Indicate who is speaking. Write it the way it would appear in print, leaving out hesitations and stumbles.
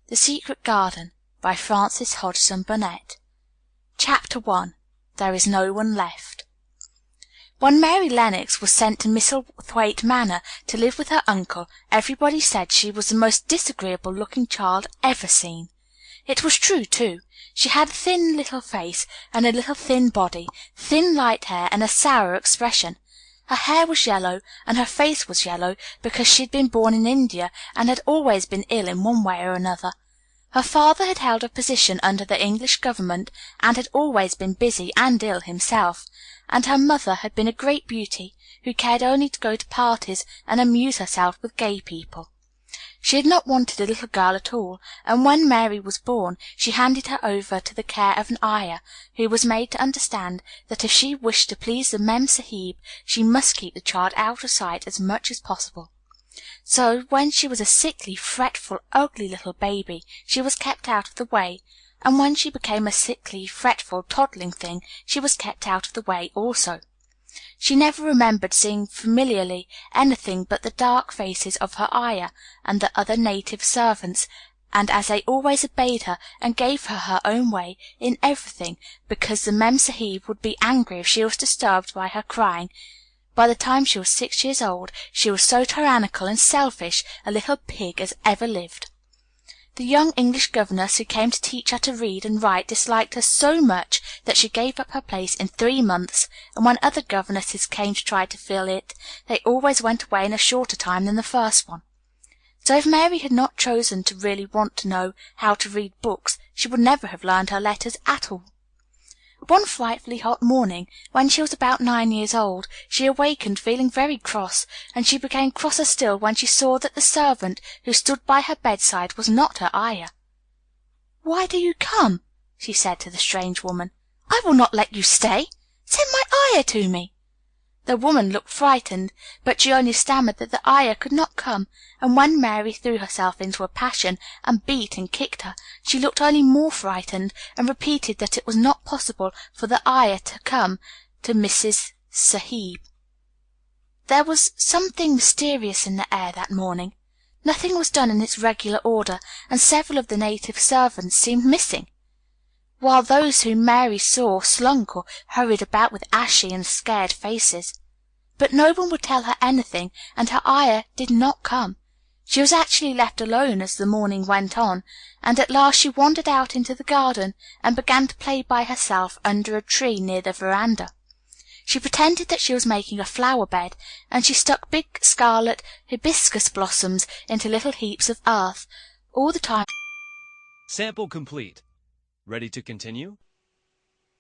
Speaker 1: The Secret Garden by Frances Hodgson Burnett. Chapter 1. There is no one left. When Mary Lennox was sent to Misselthwaite Manor to live with her uncle, everybody said she was the most disagreeable looking child ever seen. It was true, too. She had a thin little face, and a little thin body, thin light hair, and a sour expression. Her hair was yellow, and her face was yellow, because she had been born in India, and had always been ill in one way or another. Her father had held a position under the English government, and had always been busy and ill himself, and her mother had been a great beauty, who cared only to go to parties and amuse herself with gay people. She had not wanted a little girl at all, and when Mary was born, she handed her over to the care of an ayah, who was made to understand that if she wished to please the Mem Sahib, she must keep the child out of sight as much as possible. So, when she was a sickly, fretful, ugly little baby, she was kept out of the way, and when she became a sickly, fretful, toddling thing, she was kept out of the way also. She never remembered seeing familiarly anything but the dark faces of her ayah and the other native servants, and as they always obeyed her and gave her her own way in everything, because the Mem Sahib would be angry if she was disturbed by her crying, by the time she was 6 years old, she was so tyrannical and selfish a little pig as ever lived. The young English governess who came to teach her to read and write disliked her so much that she gave up her place in 3 months, and when other governesses came to try to fill it, they always went away in a shorter time than the first one. So if Mary had not chosen to really want to know how to read books, she would never have learned her letters at all. One frightfully hot morning, when she was about 9 years old, she awakened feeling very cross, and she became crosser still when she saw that the servant who stood by her bedside was not her ayah. "Why do you come?" she said to the strange woman. "I will not let you stay. Send my ayah to me." The woman looked frightened, but she only stammered that the ayah could not come, and when Mary threw herself into a passion, and beat and kicked her, she looked only more frightened, and repeated that it was not possible for the ayah to come to Mrs. Sahib. There was something mysterious in the air that morning. Nothing was done in its regular order, and several of the native servants seemed missing, while those whom Mary saw slunk or hurried about with ashy and scared faces. But no one would tell her anything, and her ayah did not come. She was actually left alone as the morning went on, and at last she wandered out into the garden and began to play by herself under a tree near the veranda. She pretended that she was making a flower bed, and she stuck big scarlet hibiscus blossoms into little heaps of earth, all the time.
Speaker 2: Sample complete. Ready to continue?